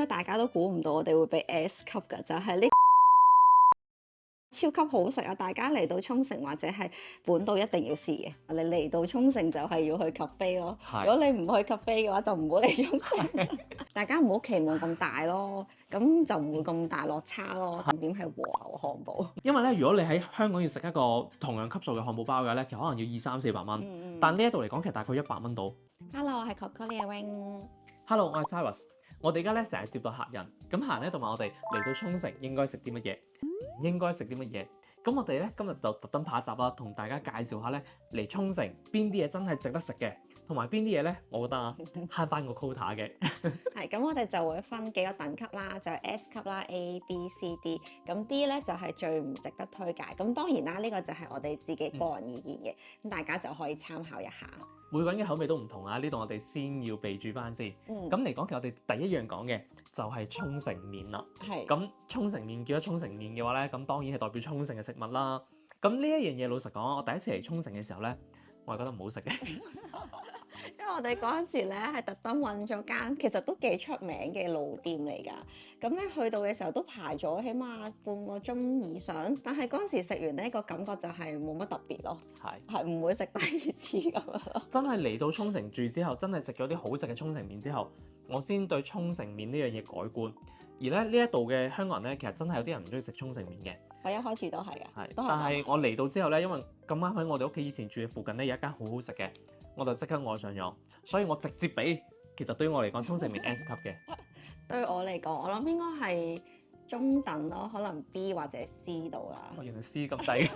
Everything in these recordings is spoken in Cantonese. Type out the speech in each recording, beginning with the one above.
大家都估唔到我哋會俾 S 級㗎，就係呢超級好食啊！大家嚟到沖繩或者係本島一定要試嘅。你嚟到沖繩就係要去 cafe 咯。係如果你唔去 cafe 嘅話，就唔好嚟沖繩。大家唔好期望咁大咯，咁就唔會咁大落差咯。重點係和牛漢堡。因為咧，如果你喺香港要食一個同樣級數嘅漢堡包嘅咧，其實可能要200-400蚊。但呢一度嚟講，其實大概100蚊到。Hello，我係 Coco 李永。Hello，我係 Cyrus。我哋而家咧成日接待客人，咁客人咧就問我哋嚟到沖繩應該食啲乜嘢，唔應該食啲乜嘢。咁我哋咧今日就特登拍一集啦，同大家介紹下咧嚟沖繩邊啲嘢真係值得食嘅，同埋邊啲嘢咧，我覺得啊慳翻個 quota 嘅。係咁，我哋就會分幾個等級啦，就係 S 級啦、A、B、C、D。咁 D 咧就係最唔值得推介。咁當然啦，呢個就係我哋自己個人意見嘅，咁大家就可以參考一下。每個人嘅口味都唔同啊！呢度我哋先要備註翻先。咁嚟講，其實我哋第一樣講嘅就係沖繩麵啦。係。咁沖繩麵叫咗沖繩麵嘅話咧，咁當然係代表沖繩嘅食物啦。咁呢一樣嘢老實講，我第一次嚟沖繩嘅時候咧，我係覺得唔好食嘅。因為我哋嗰陣時咧係特登揾咗間其實都幾出名嘅老店嚟㗎，咁咧去到嘅時候都排咗起碼半個鐘以上，但係嗰陣時食完呢個感覺就係冇乜特別咯，係唔會食第二次咁樣咯。真係嚟到沖繩住之後，真係食咗啲好食嘅沖繩麵之後，我先對沖繩麵呢樣嘢改觀。而咧呢一度嘅香港人咧，其實真係有啲人唔中意食沖繩麵嘅。我一開始都係嘅，但係我嚟到之後咧，因為咁啱喺我哋屋企以前住嘅附近咧有一間好好食嘅，我就即刻愛上咗，所以我直接俾，其實對於我嚟講，沖繩麵 S 級嘅。對我嚟講，我諗應該係中等咯，可能 B 或者 C 度啦。原來 C 咁低。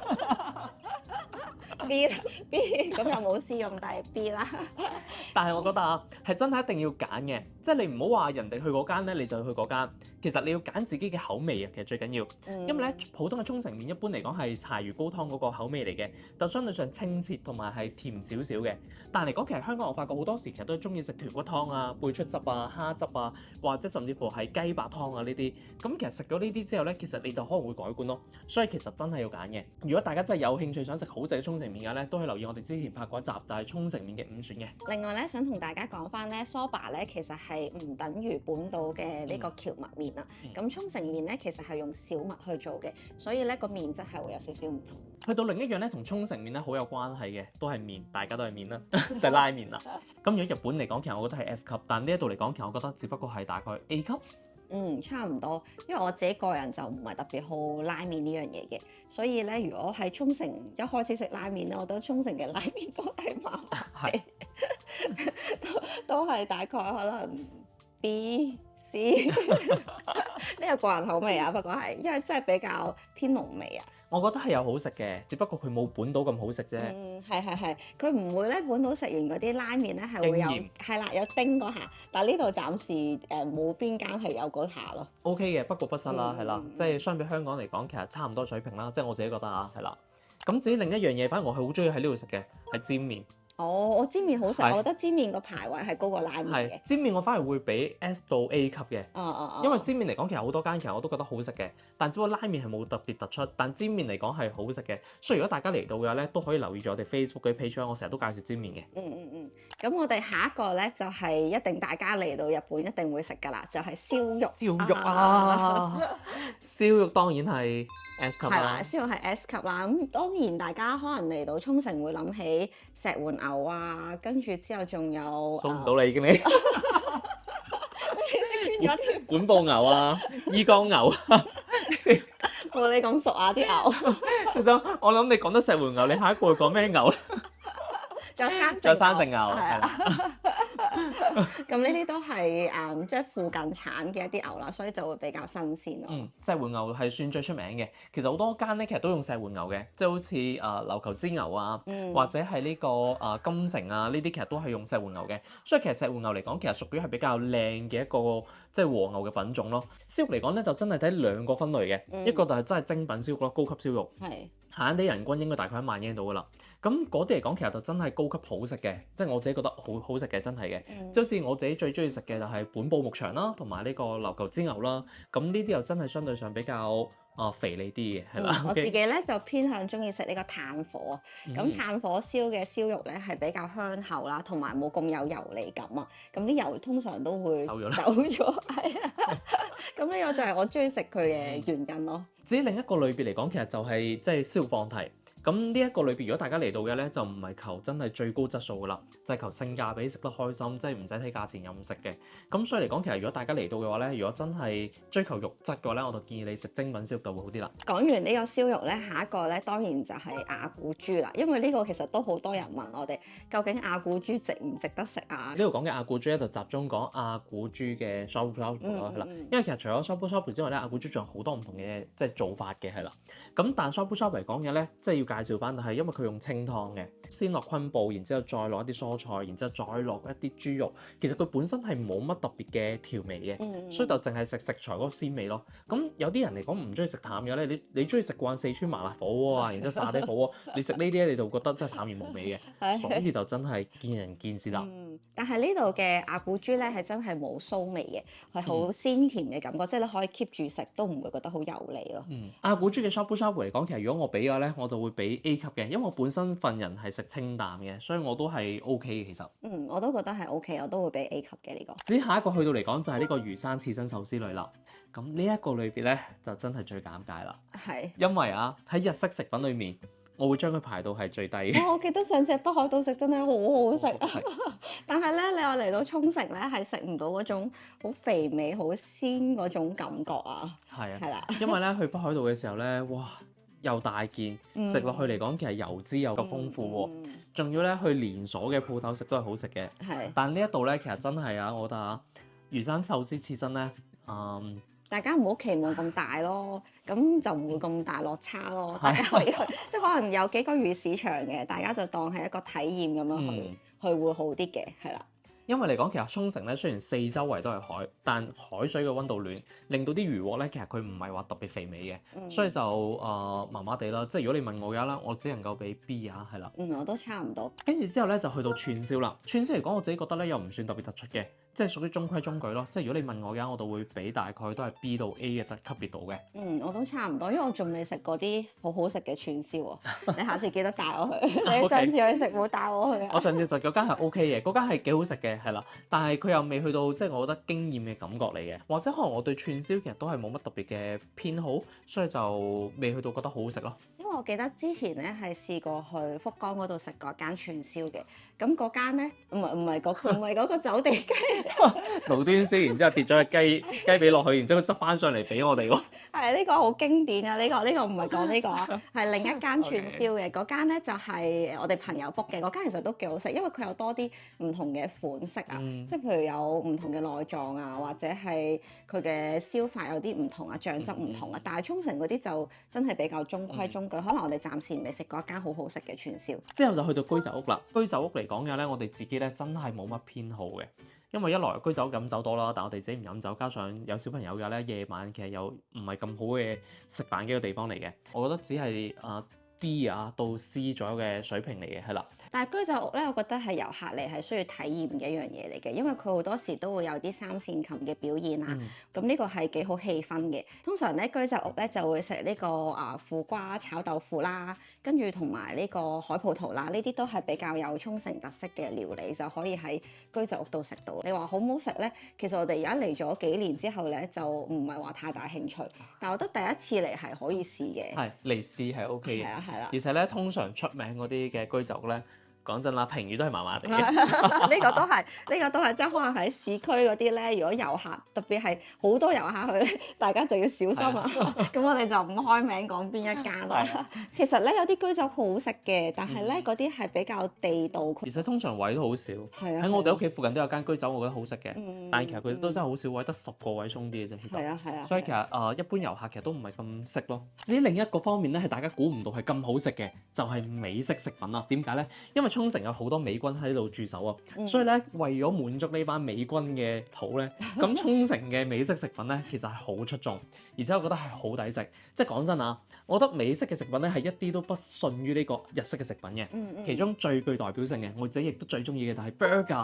B 咁又冇 C 咁低 B 啦。但係我覺得啊，係真係一定要揀嘅，即係你唔好話人哋去嗰間咧，你就去嗰間。其實你要揀自己嘅口味啊，其實最緊要。因為咧普通嘅沖繩麵一般嚟講係柴魚高湯嗰個口味嚟嘅，就相對上清澈同埋係甜少少嘅。但係嚟講，其實香港我發覺好多時其實都係中意食豚骨湯啊、貝出汁啊、蝦汁啊，或者甚至乎係雞白湯啊呢啲。咁其實食咗呢啲之後咧，其實你就可能會改觀咯。所以其實真係要揀嘅。如果大家真係有興趣想食好食嘅沖繩麵嘅咧，都可以留意我哋之前拍過一集，就係沖繩麵嘅5選嘅。另外咧，想同大家講翻咧，soba 咧其實係唔等於本島嘅呢個蕎麥麵啦。咁沖繩麵咧其實係用小麥去做嘅，所以咧個麵質係會有少少唔同。去到另一樣咧，同沖繩麵咧好有關係嘅，都係麵，大家都係麵啦，就係拉麵啦。咁如果日本嚟講，其實我覺得係 S 級，但呢一度嚟講，其實我覺得只不過係大概 A 級。差唔多，因為我自己個人就唔係特別好拉麵呢樣嘢嘅，所以咧，如果喺沖繩一開始食拉麵咧，我覺得沖繩嘅拉麵都係麻麻地，都係大概可能 B、C 呢個個人口味啊，不過係因為真係比較偏濃味啊。我覺得係有好食嘅，只不過佢冇本島咁好食啫。係，佢唔會咧本島食完嗰啲拉麵咧係會有係啦有叮嗰下，但係呢度暫時冇邊間係有嗰下咯。OK 嘅，不過不失啦，係啦，即係相比香港嚟講，其實差唔多水平啦，即係我自己覺得啊，係啦。咁至於另一樣嘢，反而我係好中意喺呢度食嘅係煎麵。我煎麵好食，我覺得煎麵個排位係高過拉麵嘅。煎麵我反而會俾 S 到 A 級嘅。因為煎麵嚟講，其實好多間其實我都覺得好食嘅，但只不過拉麵係冇特別突出，但煎麵嚟講係好食嘅。所以如果大家嚟到嘅話咧，都可以留意咗我哋 Facebook 嘅 page，我成日都介紹煎麵嘅。咁我哋下一個咧就係一定大家嚟到日本一定會食㗎啦，就係燒肉。燒肉啊！燒肉當然係 S 級啦。係啦，燒肉係 S 級啦。咁當然大家可能嚟到沖繩會諗起石垣牛啊，跟住之後仲有數唔到啦已經你。識穿咗添。管部牛啊，伊江牛啊。冇你咁熟啊啲牛。其實我諗你講得石垣牛，你下一個會講咩牛咧？仲有山城牛，係啦。咁呢啲都係即係附近產嘅一啲牛啦，所以就會比較新鮮咯。石垣牛係算最出名嘅。其實好多間咧，其實都用石垣牛嘅，即係好似琉球之牛啊，或者係呢個金城啊，呢啲其實都係用石垣牛嘅。所以其實石垣牛嚟講，其實屬於係比較靚嘅一個即係和牛嘅品種咯。燒肉嚟講咧，就真係睇兩個分類嘅，一個就係真係精品燒肉咯，高級燒肉。閒閒地人均應該大概1萬yen到噶啦。咁嗰啲嚟講，其實就真係高級好食嘅，即係我自己覺得好食嘅，真係嘅。即好似我自己最中意食嘅就係本部牧場啦，同埋呢個琉球之牛啦。咁呢啲又真係相對上比較肥膩啲嘅，係啦。我自己咧就偏向中意食呢個炭火啊。咁嗯炭火燒嘅燒肉咧係比較香口啦，同埋冇咁有油膩感啊。咁啲油通常都會走咗啦走咗，係啊。咁呢個就係我中意食佢嘅原因咯。至於另一個類別嚟講，其實就係即係燒肉放題。咁呢一個類別，如果大家嚟到嘅咧，就唔係求真係最高質素噶啦，就係求性價比，食得開心，即係唔使睇價錢任食嘅。咁所以嚟講，其實如果大家嚟到嘅話咧，如果真係追求肉質嘅話咧，我就建議你食精品燒肉就會好啲啦。講完呢個燒肉咧，下一個咧當然就係亞古豬啦，因為呢個其實都好多人問我哋，究竟亞古豬值唔值得食啊？呢度講嘅亞古豬咧就集中講亞古豬嘅 shabu shabu 咯，係啦。因為其實除咗 shabu shabu 之外咧，亞古豬仲有好多唔同嘅即係做法嘅，係啦。咁但 shabu shabu 嚟講嘅咧，即係要介紹翻，係因為佢用清湯嘅，先落昆布，然之後再落一啲蔬菜，然之後再落一啲豬肉。其實佢本身係冇乜特別嘅調味嘅，所以就淨係食食材嗰個鮮味咯。咁有啲人嚟講唔中意食淡嘅咧，你中意食慣四川麻辣火鍋啊，然之後沙爹火鍋，你食呢啲咧你就覺得真係淡而無味嘅，所以就真係見仁見智啦。但係呢度嘅亞古豬咧係真係冇臊味嘅，係好鮮甜嘅感覺，即係你可以 keep 住食都唔會覺得好油膩咯。亞古豬嘅 shabu shabu 嚟講，其實如果我俾嘅話咧，我就會俾 A 級嘅，因為我本身份人係食清淡嘅，所以我都係 OK 嘅其實。我都覺得係 OK，我都會俾 A 級嘅呢個。至於下一個去到嚟講就係呢個魚生刺身壽司類啦。咁呢一個類別咧就真係最尷尬啦。係。因為喺日式食品裏面，我會將佢排到係最低嘅。我記得上次北海道食真係好好食啊！但係咧，你話嚟到沖繩咧，係食唔到嗰種好肥美、好鮮嗰種感覺啊。係啊。係啦。因為咧去北海道嘅時候咧，哇！又大件，食落去嚟講其實油脂又夠豐富喎，仲要咧去連鎖嘅鋪頭食都係好食嘅。係。但呢一度咧其實真係啊，我覺得魚生壽司刺身咧，大家唔好期望咁大咯，咁就唔會咁大落差咯。大家可以去，即係可能有幾個魚市場嘅，大家就當係一個體驗咁樣去會好啲嘅，係啦。因為嚟講，其實沖繩咧雖然四周圍都係海，但海水嘅溫度暖，令到啲魚獲咧其實佢唔係話特別肥美嘅，所以就麻麻地啦。即係如果你問我嘅話啦，我只能夠俾 B 啊，係啦。我都差唔多。跟住之後咧就去到串燒啦。串燒嚟講，我自己覺得咧又唔算特別突出嘅，即係屬於中規中矩咯。即係如果你問我嘅話，我就會俾大概都係 B 到 A 嘅級別度嘅。我都差唔多，因為我仲未食過啲好好食嘅串燒啊。你下次記得帶我去。你上次去食冇帶我去啊？我上次食嗰間係 OK 嘅，嗰間係幾好食嘅，係啦。但係佢又未去到即係我覺得驚豔嘅感覺嚟嘅，或者可能我對串燒其實都係冇乜特別嘅偏好，所以就未去到覺得好好食咯。因為我記得之前咧係試過去福岡嗰度食過間串燒嘅，咁嗰間咧唔係嗰個走地雞，無端燒，然之後跌咗個雞髀落去，然之後執翻上嚟俾我哋喎。係呢個好經典啊！呢個唔係講呢個，係另一間串燒嘅。嗰間咧就係我哋朋友 book 嘅，嗰間其實都幾好食，因為佢有多啲唔同嘅款式啊，即係譬如有唔同嘅內臟啊，或者係佢嘅燒法有啲唔同啊，醬汁唔同啊。但係沖繩嗰啲就真係比較中規中矩，可能我哋暫時未食過一間好好食嘅串燒。之後就去到居酒屋啦。居酒屋嚟講嘅咧，我哋自己咧真係冇乜偏好嘅，因為一來居酒屋飲酒多啦，但我哋自己唔飲酒，加上有小朋友嘅咧，夜晚其實又唔係咁好嘅食飯嘅一個地方嚟嘅。我覺得只係D 到 C 左右嘅水平嚟嘅，係啦。但係居酒屋咧，我覺得係遊客嚟係需要體驗嘅一樣嘢嚟嘅，因為佢好多時都會有啲三線琴嘅表演啊，咁呢個係幾好氣氛嘅。通常咧居酒屋咧就會食呢個苦瓜炒豆腐啦，跟住同埋呢個海葡萄啦，呢啲都係比較有沖繩特色嘅料理，就可以喺居酒屋度食到。你話好唔好食咧？其實我哋而家嚟咗幾年之後咧，就唔係話太大興趣，但我覺得第一次嚟係可以試嘅。係嚟試係 OK 嘅，係啦。而且咧，通常出名嗰啲嘅居酒屋咧，講真啦，評語都係麻麻地嘅。呢個都係，即係可能喺市區嗰啲咧，如果遊客特別係好多遊客去咧，大家就要小心啊。咁我哋就唔開名講邊一間啦。其實咧有啲居酒好好食嘅，但係咧嗰啲係比較地道。而且通常位都好少。係啊。喺我哋屋企附近都有間居酒，我覺得好食嘅。但係其實佢都真係好少位，得10個位鬆啲嘅啫。其實。係啊。所以其實一般遊客其實都唔係咁識咯。至於另一個方面咧，係大家估唔到係咁好食嘅，就係美式食品啦。點解咧？因為沖繩有好多美軍喺度駐守啊，嗯所以咧為咗滿足呢班美軍嘅肚咧，咁沖繩嘅美式食品咧其實係好出眾，而且我覺得係好抵食。即係講真啊，我覺得美式嘅食品咧係一啲都不遜於呢個日式嘅食品嘅。其中最具代表性嘅，我自己亦都最中意嘅就係 burger。係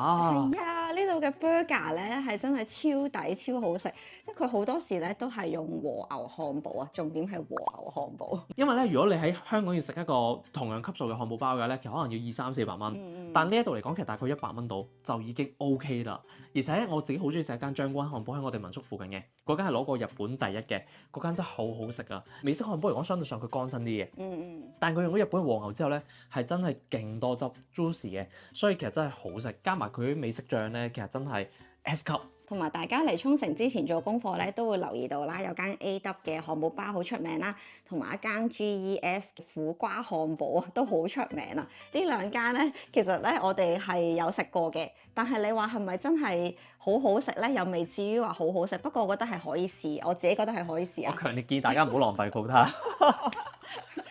啊，呢度嘅 burger 咧係真係超抵超好食，因為佢好多時咧都係用和牛漢堡啊，重點係和牛漢堡。因為咧，如果你喺香港要食一個同樣級數嘅漢堡包嘅咧，其實可能要200-400蚊。但呢一度嚟講，其實大概100蚊到就已經 OK 啦。而且我自己好中意食一間將軍漢堡喺我哋民宿附近嘅，嗰間係攞過日本第一嘅，嗰間真係好好食啊！美式漢堡嚟講，相對上佢乾身啲嘅，但佢用咗日本和牛之後咧，係真係勁多汁 juicy 嘅，所以其實真係好食。加埋佢啲美式醬咧，其實真係 S 級。同埋大家嚟沖繩之前做功課咧，都會留意到啦，有間 A.W 嘅漢堡包好出名啦，同埋一間 G.E.F 苦瓜漢堡啊都好出名啊！呢兩間咧，其實咧我哋係有食過嘅，但係你話係咪真係好好食咧？又未至於話好好食，不過我覺得係可以試，我自己覺得係可以試啊！我強烈建議大家唔好浪費 quota。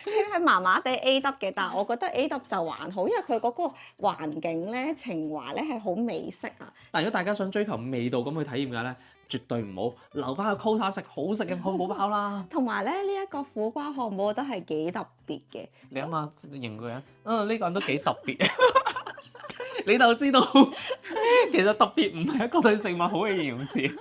佢係麻麻地 A.W 嘅，但係我覺得 A.W 就還好，因為佢嗰個環境咧、情懷咧係好美式啊！但如果大家想追求味道咁去體驗嘅咧，絕對唔好留翻個 quota 食好食嘅漢堡包啦。同埋咧，呢一個苦瓜漢堡我覺得係幾特別嘅。你諗下，認佢啊，呢個人都幾特別。你就知道，其實特別唔係一個對食物好嘅形容詞。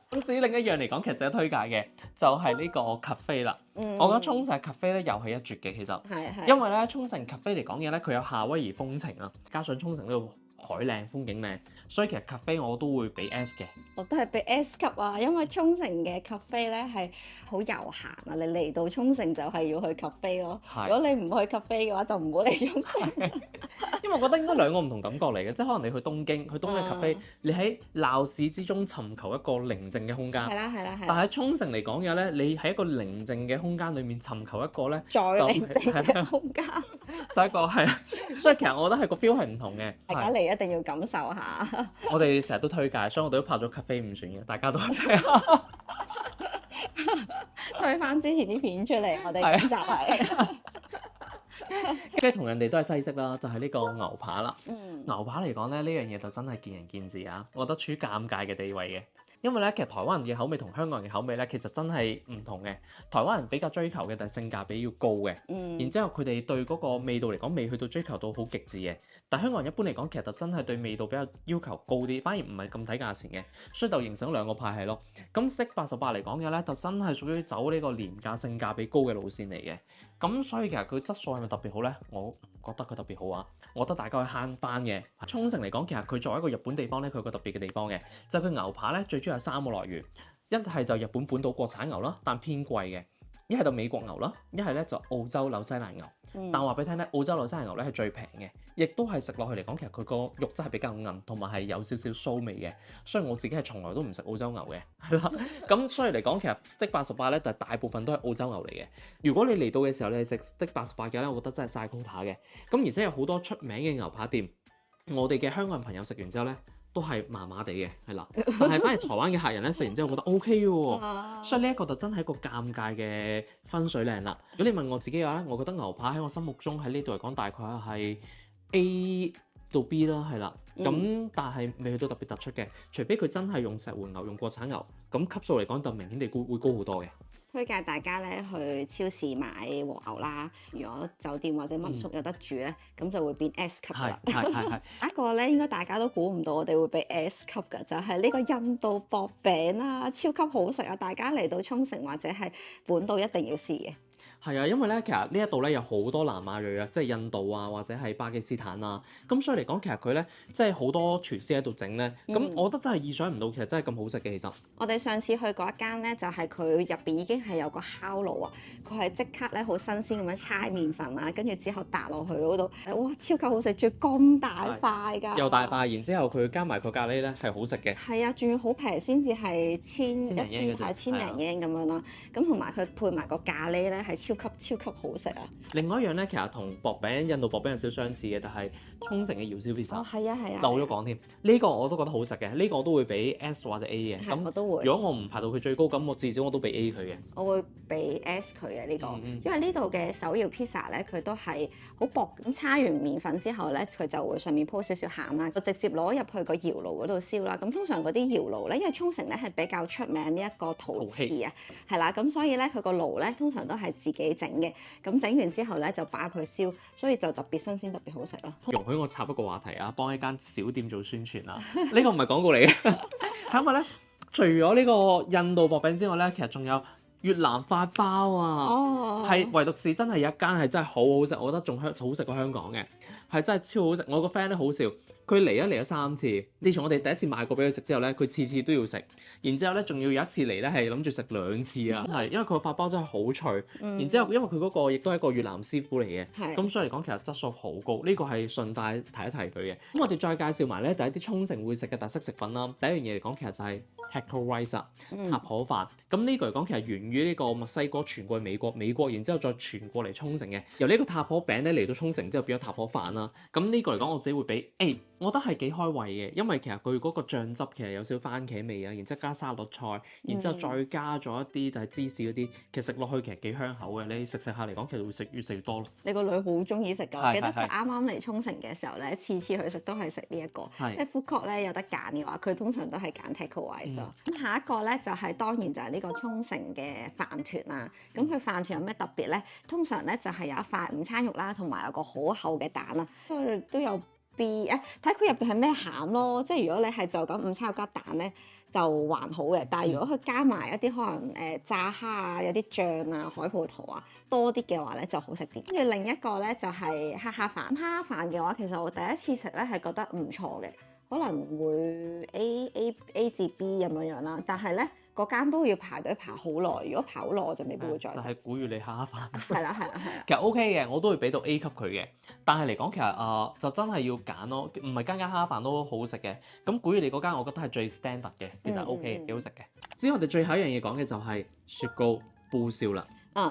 咁至於另一樣嚟講，其實值得推介嘅就係呢個 cafe 啦。我覺得沖繩 cafe 咧又係一絕嘅，其實。因為咧沖繩 cafe 嚟講嘅咧，佢有夏威夷風情啊，加上沖繩呢度海靚風景靚，所以其實 cafe 我都會俾 S 嘅。我都係俾 S 級啊，因為沖繩嘅 cafe 咧係好悠閒啊，你嚟到沖繩就係要去 cafe 咯。如果你唔去 cafe 嘅話，就唔好嚟沖繩。因為我覺得應該兩個唔同感覺嚟嘅，即係可能你去東京嘅 cafe，你喺鬧市之中尋求一個寧靜嘅空間。係啦。但係沖繩嚟講嘅咧，你喺一個寧靜嘅空間裏面尋求一個咧，再寧靜嘅空間。就一個係，所以其實我覺得係個 feel 係唔同嘅。大家嚟一定要感受下。我哋成日都推介，所以我哋都拍咗 cafe 5選嘅，大家都睇下。推翻之前啲片出嚟，我哋今集係。即係同人哋都係西式啦，就係呢個牛扒啦。嗯。牛扒嚟講咧，呢樣嘢就真係見仁見智啊！我覺得處於尷尬嘅地位嘅。因為咧，其實台灣人嘅口味同香港人嘅口味咧，其實真係唔同嘅。台灣人比較追求嘅就係性價比要高嘅，然之後佢哋對嗰個味道嚟講未去到追求到好極致嘅。但香港人一般嚟講，其實就真係對味道比較要求高啲，反而唔係咁睇價錢嘅，所以就形成兩個派系咯。咁 Steak 88嚟講嘅咧，就真係屬於走呢個廉價性價比高嘅路線嚟嘅。咁所以其實佢質素係咪特別好咧？我唔覺得佢特別好啊。我覺得大家可以慳翻嘅。沖繩嚟講，其實佢作為一個日本地方咧，佢有個特別嘅地方嘅，就係佢牛扒咧最主要有3個來源，一係就日本本土國產牛啦，但偏貴嘅；一係就美國牛啦，一係咧就澳洲紐西蘭牛。但我話俾你聽咧，澳洲紐西蘭牛咧係最平嘅，亦都係食落去嚟講，其實佢個肉質係比較韌，同埋係有少少酥味嘅。所以我自己係從來都唔食澳洲牛嘅，係啦。咁所以嚟講，其實 Steak 88咧，就大部分都係澳洲牛嚟嘅。如果你嚟到嘅時候，你係食 Steak 88嘅咧，我覺得真係嘥 quota嘅。咁而且有好多出名嘅牛扒店，我哋嘅香港人朋友食完之後咧，都係麻麻地嘅，係啦。但係反而台灣嘅客人咧食完之後覺得 OK 喎，所以呢一個就真係一個尷尬嘅分水嶺啦。如果你問我自己嘅話咧，我覺得牛扒喺我心目中喺呢度嚟講大概係 A 到 B 啦，係啦。咁但係未去到特別突出嘅，除非佢真係用石垣牛、用國產牛，咁級數嚟講就明顯地會高好多嘅。推介大家咧去超市買和牛啦。如果酒店或者民宿有得煮咧，咁就會變 S 級㗎啦。係。一個咧應該大家都估唔到，我哋會俾 S 級㗎，就係呢個印度薄餅啊，超級好食啊！大家嚟到沖繩或者係本島一定要試嘅。係啊，因為咧，其實呢一度咧有好多南亞裔啊，即係印度啊，或者係巴基斯坦啊，咁所以嚟講，其實佢咧即係好多廚師喺度整咧，咁我覺得真係意想唔到，其實真係咁好食嘅。其實我哋上次去嗰一間咧，就係佢入邊已經係有個烤爐啊，佢係即刻咧好新鮮咁樣搓麵粉啊，跟住之後搭落去嗰度，哇，超級好食，仲要咁大塊㗎，又大塊，然之後佢加埋個咖喱咧係好食嘅。係啊，仲要好平，先至係千零 yen 咁樣啦。咁同埋佢配埋個咖喱咧係超級超級好食啊！另外一樣咧，其實同薄餅印度薄餅有少少相似嘅，但係沖繩嘅窯燒 pizza。哦，係啊係啊，漏咗講添，呢個我都覺得好食嘅，呢個我都會俾 S 或者 A 嘅。係我都會。如果我唔排到佢最高，咁我至少我都俾 A 佢嘅。我會俾 S 佢嘅呢個，嗯因為呢度嘅手搖 pizza 咧，佢都係好薄咁叉完麵粉之後咧，佢就會上面鋪少少餡啦，就直接攞入去個窯爐嗰度燒啦。咁通常嗰啲窯爐咧，因為沖繩咧係比較出名呢一個陶瓷啊，係啦，咁所以咧佢個爐咧通常都係自己整嘅。咁整完之後咧就擺佢燒，所以就特別新鮮，特別好食咯。容許我插一個話題啊，幫一間小店做宣傳啊，呢個唔係廣告嚟嘅，係因為咧，除咗呢個印度薄餅之外咧，其實仲有越南法包啊，哦，係唯獨是真係有一間係真係好好食，我覺得仲好食過香港嘅，係真係超好食。我個 friend 咧好笑，佢嚟咗3次，自從我哋第一次買過俾佢食之後咧，佢次次都要食，然之後咧仲要有一次嚟咧係諗住食2次啊，係因為佢個法包真係好脆，然之後因為佢嗰個亦都係一個越南師傅嚟嘅，咁所以嚟講其實質素好高，呢個係順帶提一提佢嘅。咁我哋再介紹埋咧第一啲沖繩會食嘅特色食品啦。第一樣嘢嚟講其實就係 taco rice 塔可飯，咁呢個嚟講其實源於呢個墨西哥傳過去美國然之後再傳過嚟沖繩嘅。由呢個塔可餅咧嚟到沖繩之後變咗塔可飯啦。咁呢個嚟講我自己會俾 A。我覺得係幾開胃嘅，因為其實佢嗰個醬汁其實有少少番茄味啊，然之後加沙律菜，然之後再加咗一啲就係芝士嗰啲，其實食落去其實幾香口嘅。你食下嚟講，其實會越食越多咯。你個女好中意食㗎，我記得佢啱啱嚟沖繩嘅時候咧，次次去食都係食呢一個，即係 food court 咧有得揀嘅話，佢通常都係揀 takeaway 咯。咁下一個咧就係當然就係呢個沖繩嘅飯團啦。咁佢飯團有咩特別咧？通常咧就係有一塊午餐肉啦，同埋有個好厚嘅蛋啦，佢都有。B 睇佢入邊係咩餡咯，即係如果你係就咁午餐肉加蛋咧就還好嘅，但係如果佢加埋一啲可能炸蝦啊、有啲醬啊、海葡萄啊多啲嘅話咧就好食啲。跟住另一個咧就係蝦蝦飯，蝦蝦飯嘅話其實我第一次食咧係覺得唔錯嘅，可能會 A 至 B 咁樣啦，但係咧。嗰間都要排隊排好耐，如果排好耐我就未必會再食。就係古語你蝦蝦飯。係啦係啦係啦。其實 OK 嘅，我都會俾到 A 級佢嘅。但係嚟講其實就真係要揀咯，唔係間蝦飯都好食嘅。咁古語你嗰間我覺得係最 standard 嘅，其實 OK 幾好食嘅。至於我哋最後一樣嘢講嘅就係雪糕煲燒啦。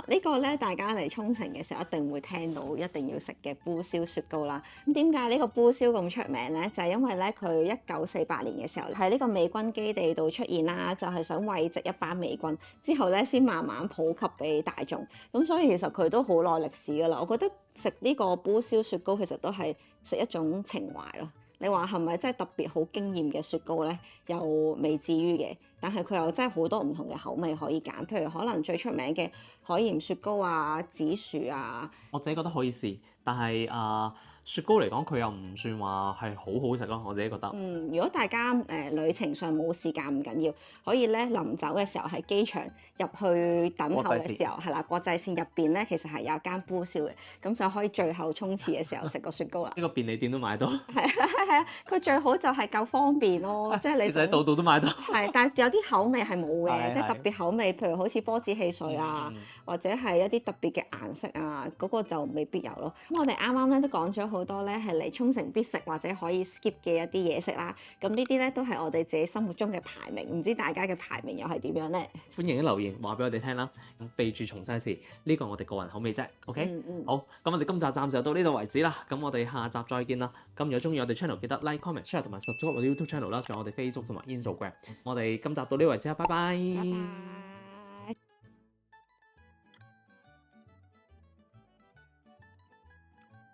呢個咧，大家嚟沖繩嘅時候一定會聽到，一定要食嘅煲燒雪糕啦。咁點解呢個煲燒咁出名咧？就係因為咧，佢1948年嘅時候喺呢個美軍基地度出現啦，就係想慰藉一班美軍，之後咧先慢慢普及俾大眾。咁所以其實佢都好耐歷史㗎啦。我覺得食呢個煲燒雪糕其實都係食一種情懷咯。你話係咪真係特別好驚豔嘅雪糕咧？又未至於嘅，但係佢又真係好多唔同嘅口味可以揀，譬如可能最出名嘅海鹽雪糕啊、紫薯啊。我自己覺得可以試，但係雪糕嚟講佢又唔算話係好好食咯，我自己覺得。如果大家旅程上冇時間唔緊要，可以咧臨走嘅時候喺機場入去等候嘅時候，係啦，國際線入邊咧其實係有間煲燒嘅，咁就可以最後衝刺嘅時候食個雪糕啦。呢個便利店都買到。係啊，佢最好就係夠方便咯，即係你。其實喺度度都買到。係，但係有啲口味係冇嘅，即係特別口味，譬如好似波子汽水啊，或者係一啲特別嘅顏色啊，嗰個就未必有咯。咁我哋啱啱咧都講咗好多咧，係嚟沖繩必食或者可以 skip 嘅一啲嘢食啦。咁呢啲咧都係我哋自己心目中嘅排名，唔知大家嘅排名又係點樣咧？歡迎啲留言話俾我哋聽啦。備註重申一次，呢個我哋個人口味啫。OK，好，咁我哋今集暫時就到呢度為止啦。咁我哋下集再見啦。咁如果中意我哋 channel，記得 like、comment、share 同埋 subscribe 我哋 YouTube channel 啦，仲有我哋 Facebook 同埋 Instagram。我哋今集到呢度為止啦，拜拜。